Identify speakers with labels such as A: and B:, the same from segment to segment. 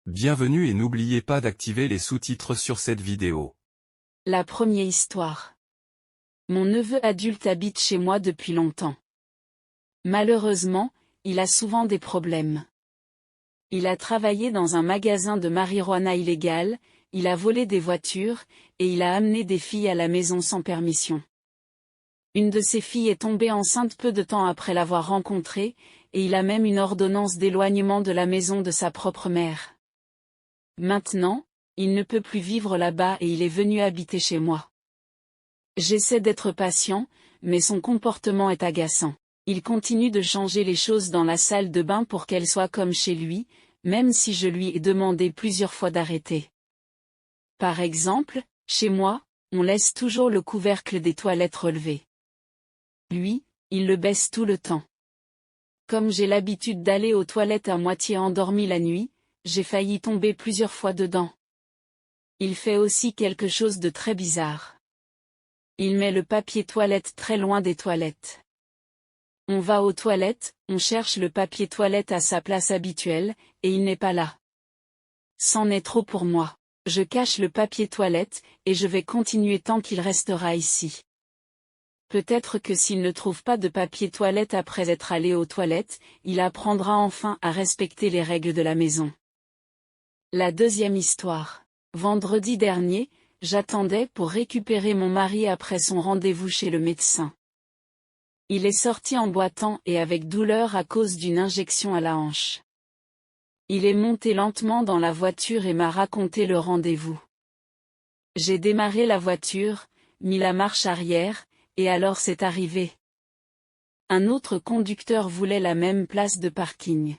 A: Bienvenue et n'oubliez pas d'activer les sous-titres sur cette vidéo.
B: La première histoire. Mon neveu adulte habite chez moi depuis longtemps. Malheureusement, il a souvent des problèmes. Il a travaillé dans un magasin de marijuana illégale, il a volé des voitures, et il a amené des filles à la maison sans permission. Une de ses filles est tombée enceinte peu de temps après l'avoir rencontré, et il a même une ordonnance d'éloignement de la maison de sa propre mère. Maintenant, il ne peut plus vivre là-bas et il est venu habiter chez moi. J'essaie d'être patient, mais son comportement est agaçant. Il continue de changer les choses dans la salle de bain pour qu'elle soit comme chez lui, même si je lui ai demandé plusieurs fois d'arrêter. Par exemple, chez moi, on laisse toujours le couvercle des toilettes relevé. Lui, il le baisse tout le temps. Comme j'ai l'habitude d'aller aux toilettes à moitié endormi la nuit, j'ai failli tomber plusieurs fois dedans. Il fait aussi quelque chose de très bizarre. Il met le papier toilette très loin des toilettes. On va aux toilettes, on cherche le papier toilette à sa place habituelle, et il n'est pas là. C'en est trop pour moi. Je cache le papier toilette, et je vais continuer tant qu'il restera ici. Peut-être que s'il ne trouve pas de papier toilette après être allé aux toilettes, il apprendra enfin à respecter les règles de la maison. La deuxième histoire. Vendredi dernier, j'attendais pour récupérer mon mari après son rendez-vous chez le médecin. Il est sorti en boitant et avec douleur à cause d'une injection à la hanche. Il est monté lentement dans la voiture et m'a raconté le rendez-vous. J'ai démarré la voiture, mis la marche arrière, et alors c'est arrivé. Un autre conducteur voulait la même place de parking.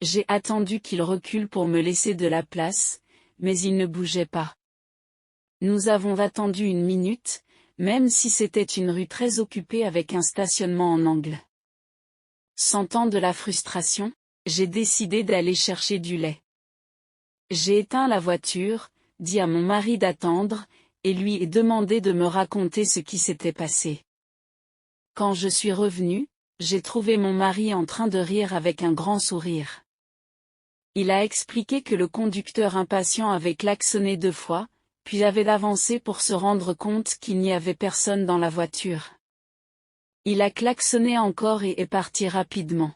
B: J'ai attendu qu'il recule pour me laisser de la place, mais il ne bougeait pas. Nous avons attendu 1 minute, même si c'était une rue très occupée avec un stationnement en angle. Sentant de la frustration, j'ai décidé d'aller chercher du lait. J'ai éteint la voiture, dit à mon mari d'attendre, et lui ai demandé de me raconter ce qui s'était passé. Quand je suis revenue, j'ai trouvé mon mari en train de rire avec un grand sourire. Il a expliqué que le conducteur impatient avait klaxonné 2 fois, puis avait avancé pour se rendre compte qu'il n'y avait personne dans la voiture. Il a klaxonné encore et est parti rapidement.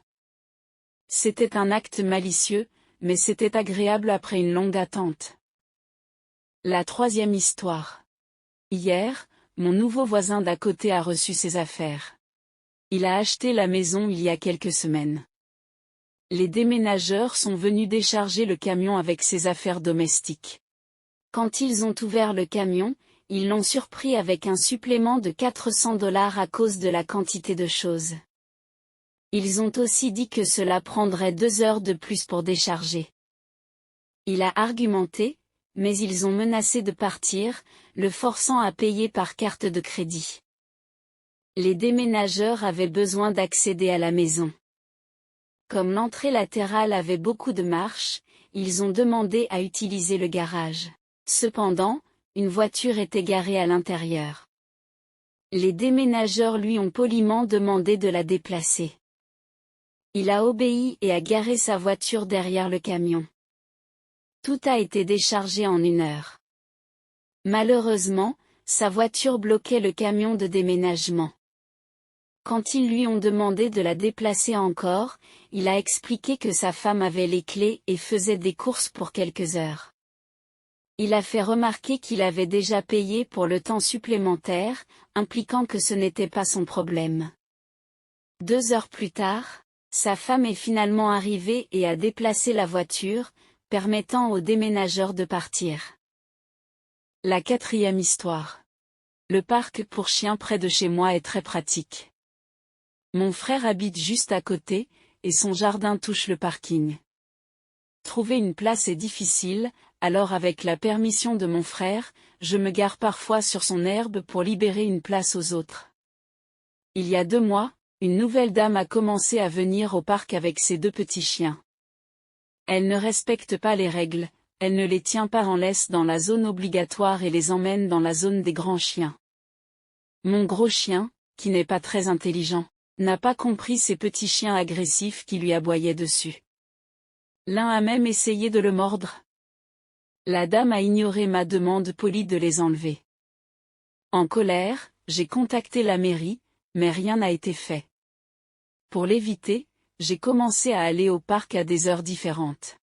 B: C'était un acte malicieux, mais c'était agréable après une longue attente. La troisième histoire. Hier, mon nouveau voisin d'à côté a reçu ses affaires. Il a acheté la maison il y a quelques semaines. Les déménageurs sont venus décharger le camion avec ses affaires domestiques. Quand ils ont ouvert le camion, ils l'ont surpris avec un supplément de $400 à cause de la quantité de choses. Ils ont aussi dit que cela prendrait 2 heures de plus pour décharger. Il a argumenté, mais ils ont menacé de partir, le forçant à payer par carte de crédit. Les déménageurs avaient besoin d'accéder à la maison. Comme l'entrée latérale avait beaucoup de marches, ils ont demandé à utiliser le garage. Cependant, une voiture était garée à l'intérieur. Les déménageurs lui ont poliment demandé de la déplacer. Il a obéi et a garé sa voiture derrière le camion. Tout a été déchargé en 1 heure. Malheureusement, sa voiture bloquait le camion de déménagement. Quand ils lui ont demandé de la déplacer encore, il a expliqué que sa femme avait les clés et faisait des courses pour quelques heures. Il a fait remarquer qu'il avait déjà payé pour le temps supplémentaire, impliquant que ce n'était pas son problème. 2 heures plus tard, sa femme est finalement arrivée et a déplacé la voiture, permettant aux déménageurs de partir. La quatrième histoire. Le parc pour chiens près de chez moi est très pratique. Mon frère habite juste à côté, et son jardin touche le parking. Trouver une place est difficile, alors avec la permission de mon frère, je me gare parfois sur son herbe pour libérer une place aux autres. Il y a 2 mois, une nouvelle dame a commencé à venir au parc avec ses 2 petits chiens. Elle ne respecte pas les règles, elle ne les tient pas en laisse dans la zone obligatoire et les emmène dans la zone des grands chiens. Mon gros chien, qui n'est pas très intelligent, n'a pas compris ces petits chiens agressifs qui lui aboyaient dessus. L'un a même essayé de le mordre. La dame a ignoré ma demande polie de les enlever. En colère, j'ai contacté la mairie, mais rien n'a été fait. Pour l'éviter, j'ai commencé à aller au parc à des heures différentes.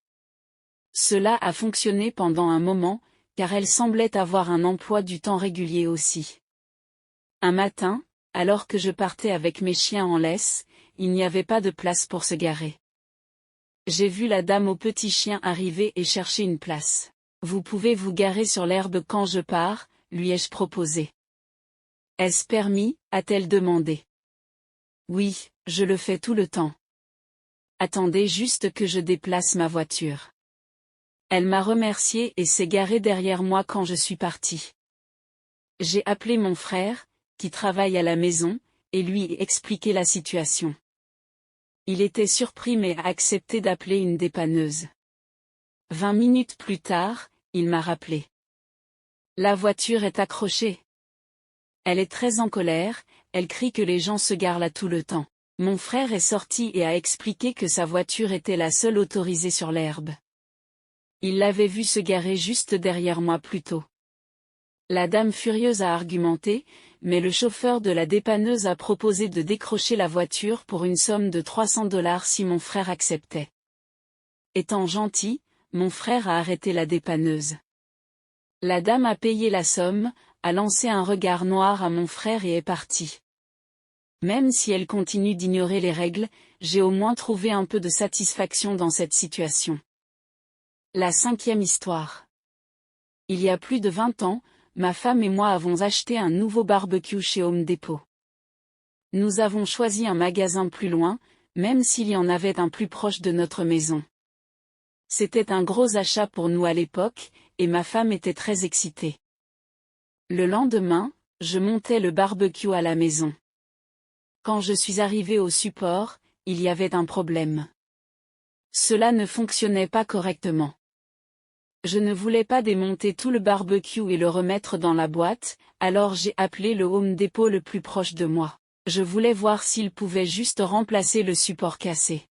B: Cela a fonctionné pendant un moment, car elle semblait avoir un emploi du temps régulier aussi. Un matin, alors que je partais avec mes chiens en laisse, il n'y avait pas de place pour se garer. J'ai vu la dame au petit chien arriver et chercher une place. « Vous pouvez vous garer sur l'herbe quand je pars », lui ai-je proposé. « Est-ce permis ?» a-t-elle demandé. « Oui, je le fais tout le temps. Attendez juste que je déplace ma voiture. » Elle m'a remercié et s'est garée derrière moi quand je suis parti. J'ai appelé mon frère, qui travaille à la maison, et lui expliqué la situation. Il était surpris mais a accepté d'appeler une dépanneuse. 20 minutes plus tard, il m'a rappelé. La voiture est accrochée. Elle est très en colère, elle crie que les gens se garent là tout le temps. Mon frère est sorti et a expliqué que sa voiture était la seule autorisée sur l'herbe. Il l'avait vue se garer juste derrière moi plus tôt. La dame furieuse a argumenté, mais le chauffeur de la dépanneuse a proposé de décrocher la voiture pour une somme de $300 si mon frère acceptait. Étant gentil, mon frère a arrêté la dépanneuse. La dame a payé la somme, a lancé un regard noir à mon frère et est partie. Même si elle continue d'ignorer les règles, j'ai au moins trouvé un peu de satisfaction dans cette situation. La 5e histoire. Il y a plus de 20 ans, ma femme et moi avons acheté un nouveau barbecue chez Home Depot. Nous avons choisi un magasin plus loin, même s'il y en avait un plus proche de notre maison. C'était un gros achat pour nous à l'époque, et ma femme était très excitée. Le lendemain, je montais le barbecue à la maison. Quand je suis arrivée au support, il y avait un problème. Cela ne fonctionnait pas correctement. Je ne voulais pas démonter tout le barbecue et le remettre dans la boîte, alors j'ai appelé le Home Depot le plus proche de moi. Je voulais voir s'il pouvait juste remplacer le support cassé.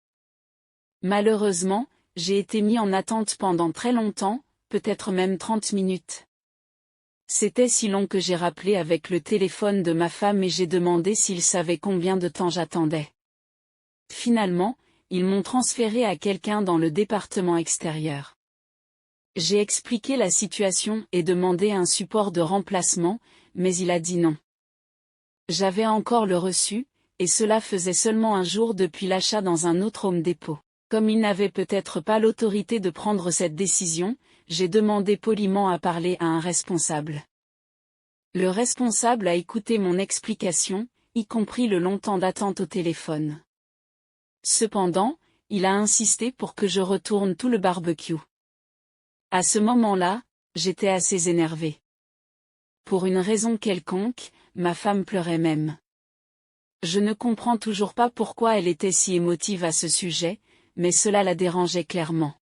B: Malheureusement, j'ai été mis en attente pendant très longtemps, peut-être même 30 minutes. C'était si long que j'ai rappelé avec le téléphone de ma femme et j'ai demandé s'il savait combien de temps j'attendais. Finalement, ils m'ont transféré à quelqu'un dans le département extérieur. J'ai expliqué la situation et demandé un support de remplacement, mais il a dit non. J'avais encore le reçu, et cela faisait seulement un jour depuis l'achat dans un autre Home Depot. Comme il n'avait peut-être pas l'autorité de prendre cette décision, j'ai demandé poliment à parler à un responsable. Le responsable a écouté mon explication, y compris le long temps d'attente au téléphone. Cependant, il a insisté pour que je retourne tout le barbecue. À ce moment-là, j'étais assez énervée. Pour une raison quelconque, ma femme pleurait même. Je ne comprends toujours pas pourquoi elle était si émotive à ce sujet, mais cela la dérangeait clairement.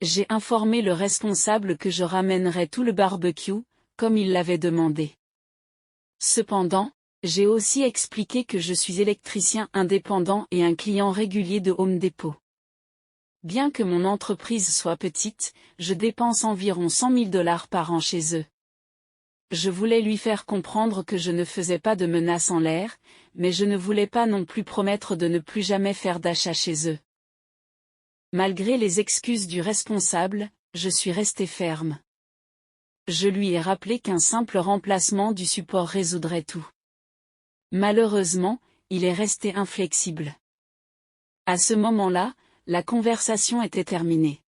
B: J'ai informé le responsable que je ramènerais tout le barbecue, comme il l'avait demandé. Cependant, j'ai aussi expliqué que je suis électricien indépendant et un client régulier de Home Depot. Bien que mon entreprise soit petite, je dépense environ $100 000 par an chez eux. Je voulais lui faire comprendre que je ne faisais pas de menaces en l'air, mais je ne voulais pas non plus promettre de ne plus jamais faire d'achat chez eux. Malgré les excuses du responsable, je suis restée ferme. Je lui ai rappelé qu'un simple remplacement du support résoudrait tout. Malheureusement, il est resté inflexible. À ce moment-là, la conversation était terminée.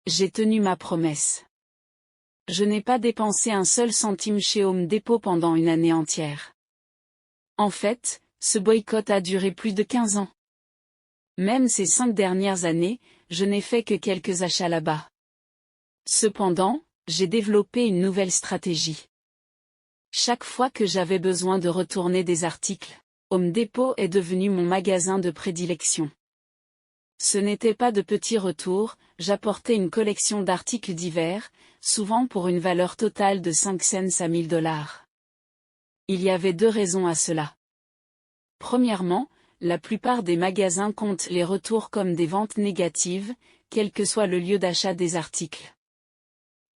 B: J'ai tenu ma promesse. Je n'ai pas dépensé un seul centime chez Home Depot pendant une année entière. En fait, ce boycott a duré plus de 15 ans. Même ces 5 dernières années, je n'ai fait que quelques achats là-bas. Cependant, j'ai développé une nouvelle stratégie. Chaque fois que j'avais besoin de retourner des articles, Home Depot est devenu mon magasin de prédilection. Ce n'était pas de petits retours, j'apportais une collection d'articles divers, souvent pour une valeur totale de 5 cents à $1000. Il y avait 2 raisons à cela. Premièrement, la plupart des magasins comptent les retours comme des ventes négatives, quel que soit le lieu d'achat des articles.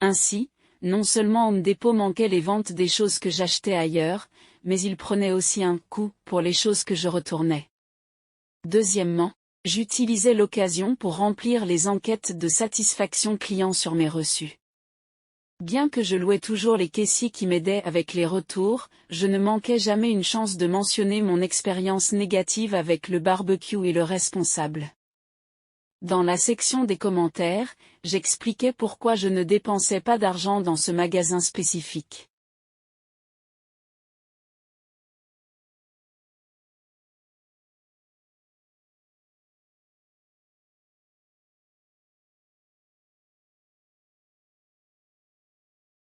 B: Ainsi, non seulement Home Depot manquait les ventes des choses que j'achetais ailleurs, mais il prenait aussi un coup pour les choses que je retournais. Deuxièmement, j'utilisais l'occasion pour remplir les enquêtes de satisfaction client sur mes reçus. Bien que je louais toujours les caissiers qui m'aidaient avec les retours, je ne manquais jamais une chance de mentionner mon expérience négative avec le barbecue et le responsable. Dans la section des commentaires, j'expliquais pourquoi je ne dépensais pas d'argent dans ce magasin spécifique.